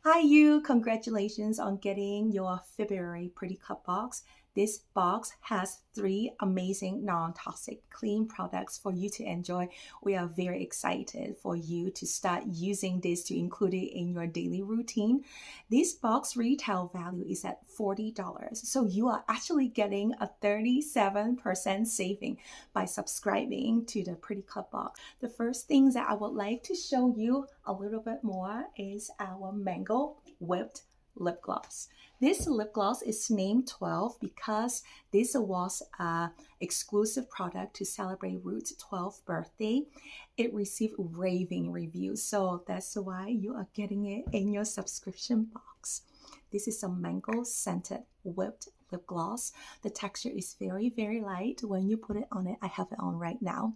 Hi you, congratulations on getting your February Pretty Cup box. This box has three amazing non-toxic clean products for you to enjoy. We are very excited for you to start using this to include it in your daily routine. This box retail value is at $40, so you are actually getting a 37% saving by subscribing to the Pretty Cup box. The first things that I would like to show you a little bit more is our mango whipped lip gloss. This lip gloss is named 12 because this was an exclusive product to celebrate Ruth's 12th birthday. It received raving reviews, so that's why you are getting it in your subscription box. This is a mango scented whipped lip gloss. The texture is very, very light. When you put it on it, I have it on right now.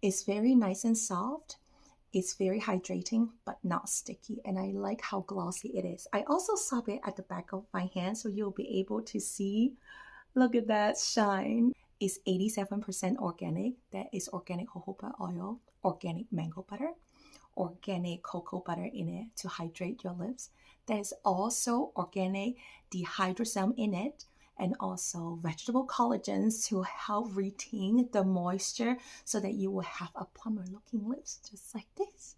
It's very nice and soft. It's very hydrating, but not sticky, and I like how glossy it is. I also swab it at the back of my hand, so you'll be able to see. Look at that shine. It's 87% organic. That is organic jojoba oil, organic mango butter, organic cocoa butter in it to hydrate your lips. There's also organic dihydrogen in it, and also vegetable collagens to help retain the moisture so that you will have a plumper looking lips just like this.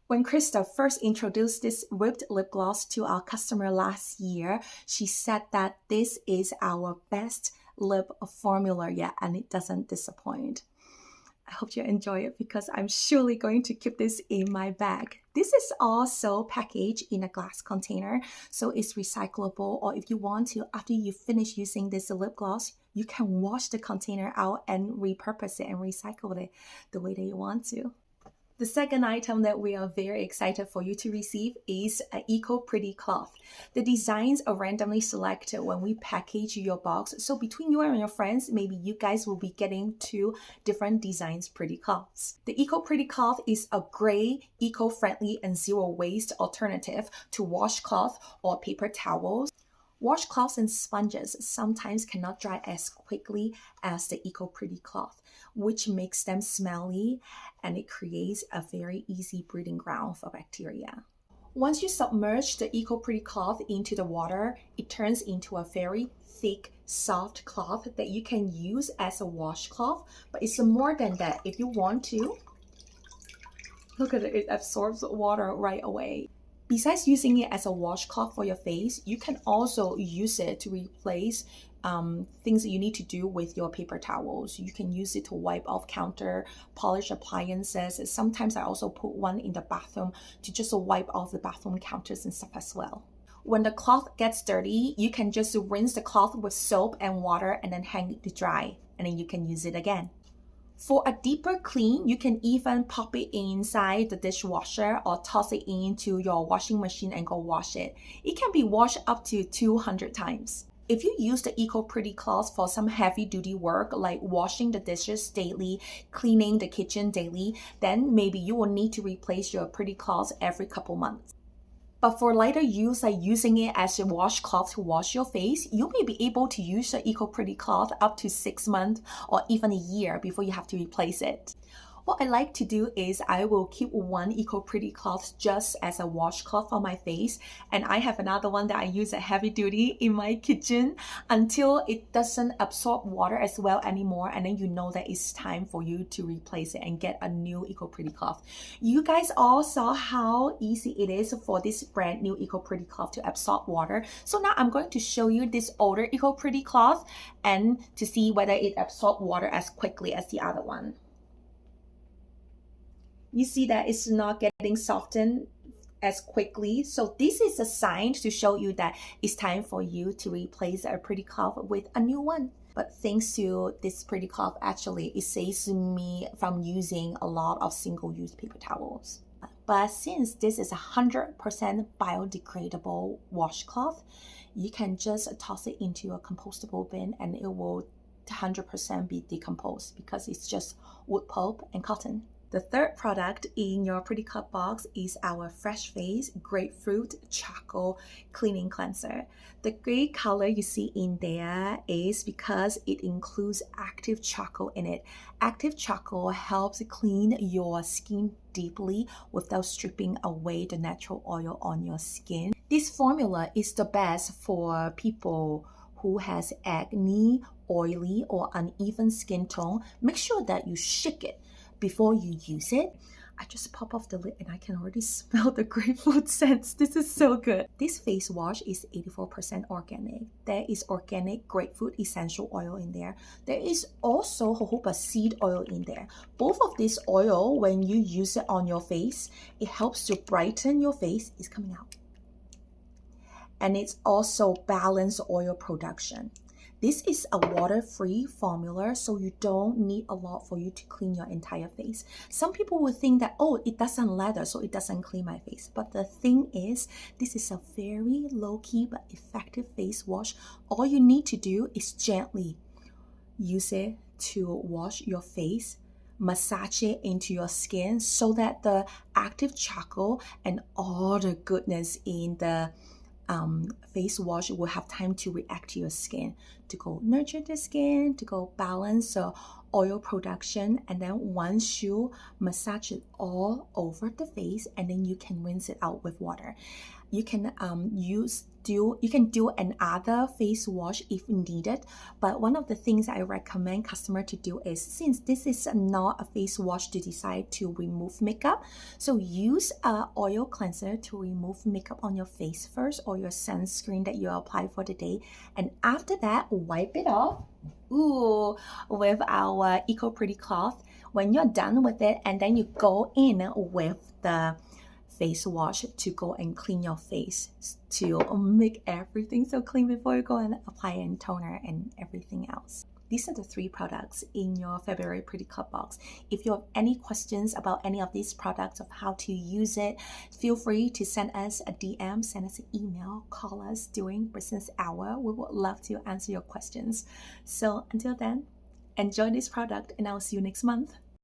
When Krista first introduced this whipped lip gloss to our customer last year, she said that this is our best lip formula yet, and it doesn't disappoint. I hope you enjoy it because I'm surely going to keep this in my bag. This is also packaged in a glass container, so it's recyclable, or if you want to, after you finish using this lip gloss, you can wash the container out and repurpose it and recycle it the way that you want to. The second item that we are very excited for you to receive is an Eco Pretty cloth. The designs are randomly selected when we package your box. So between you and your friends, maybe you guys will be getting two different designs pretty cloths. The Eco Pretty cloth is a gray, eco-friendly and zero waste alternative to washcloth or paper towels. Washcloths and sponges sometimes cannot dry as quickly as the Eco Pretty cloth, which makes them smelly, and it creates a very easy breeding ground for bacteria. Once you submerge the Eco Pretty cloth into the water, it turns into a very thick, soft cloth that you can use as a washcloth, but it's more than that. If you want to, look at it, it absorbs water right away. Besides using it as a washcloth for your face, you can also use it to replace things that you need to do with your paper towels. You can use it to wipe off counter, polish appliances. Sometimes I also put one in the bathroom to just wipe off the bathroom counters and stuff as well. When the cloth gets dirty, you can just rinse the cloth with soap and water and then hang it to dry, and then you can use it again. For a deeper clean, you can even pop it inside the dishwasher or toss it into your washing machine and go wash it. It can be washed up to 200 times. If you use the Eco Pretty cloth for some heavy duty work like washing the dishes daily, cleaning the kitchen daily, then maybe you will need to replace your Pretty cloth every couple months. But for lighter use, like using it as a washcloth to wash your face, you may be able to use the Eco Pretty cloth up to 6 months or even a year before you have to replace it. What I like to do is I will keep one Eco Pretty cloth just as a washcloth for my face, and I have another one that I use at heavy duty in my kitchen until it doesn't absorb water as well anymore, and then you know that it's time for you to replace it and get a new Eco Pretty cloth. You guys all saw how easy it is for this brand new Eco Pretty cloth to absorb water. So now I'm going to show you this older Eco Pretty cloth and to see whether it absorbs water as quickly as the other one. You see that it's not getting softened as quickly. So this is a sign to show you that it's time for you to replace a Pretty cloth with a new one. But thanks to this Pretty cloth, actually, it saves me from using a lot of single-use paper towels. But since this is 100% biodegradable washcloth, you can just toss it into a compostable bin and it will 100% be decomposed because it's just wood pulp and cotton. The third product in your Pretty Cup box is our Fresh Face Grapefruit Charcoal Cleaning Cleanser. The gray color you see in there is because it includes active charcoal in it. Active charcoal helps clean your skin deeply without stripping away the natural oil on your skin. This This formula is the best for people who has acne, oily or uneven skin tone. Make sure that you shake it before you use it. I just pop off the lid and I can already smell the grapefruit scents. This is so good. This face wash is 84% organic. There is organic grapefruit essential oil in there. There is also jojoba seed oil in there. Both of this oil, when you use it on your face, it helps to brighten your face. It's coming out. And it's also balanced oil production. This is a water-free formula, so you don't need a lot for you to clean your entire face. Some people will think that, oh, it doesn't lather, so it doesn't clean my face. But the thing is, this is a very low-key but effective face wash. All you need to do is gently use it to wash your face, massage it into your skin so that the active charcoal and all the goodness in the face wash will have time to react to your skin, to go nurture the skin, to go balance the oil production. And then once you massage it all over the face, and then you can rinse it out with water. You can do another face wash if needed, but one of the things I recommend customer to do is, since this is not a face wash to decide to remove makeup, so use a oil cleanser to remove makeup on your face first, or your sunscreen that you apply for the day, and after that wipe it off with our Eco Pretty cloth. When you're done with it, and then you go in with the face wash to go and clean your face, to make everything so clean before you go and apply a toner and everything else. These are the 3 products in your February Pretty Club box. If you have any questions about any of these products, of how to use it, feel free to send us a DM, send us an email, call us during business hour. We would love to answer your questions. So until then, enjoy this product and I'll see you next month.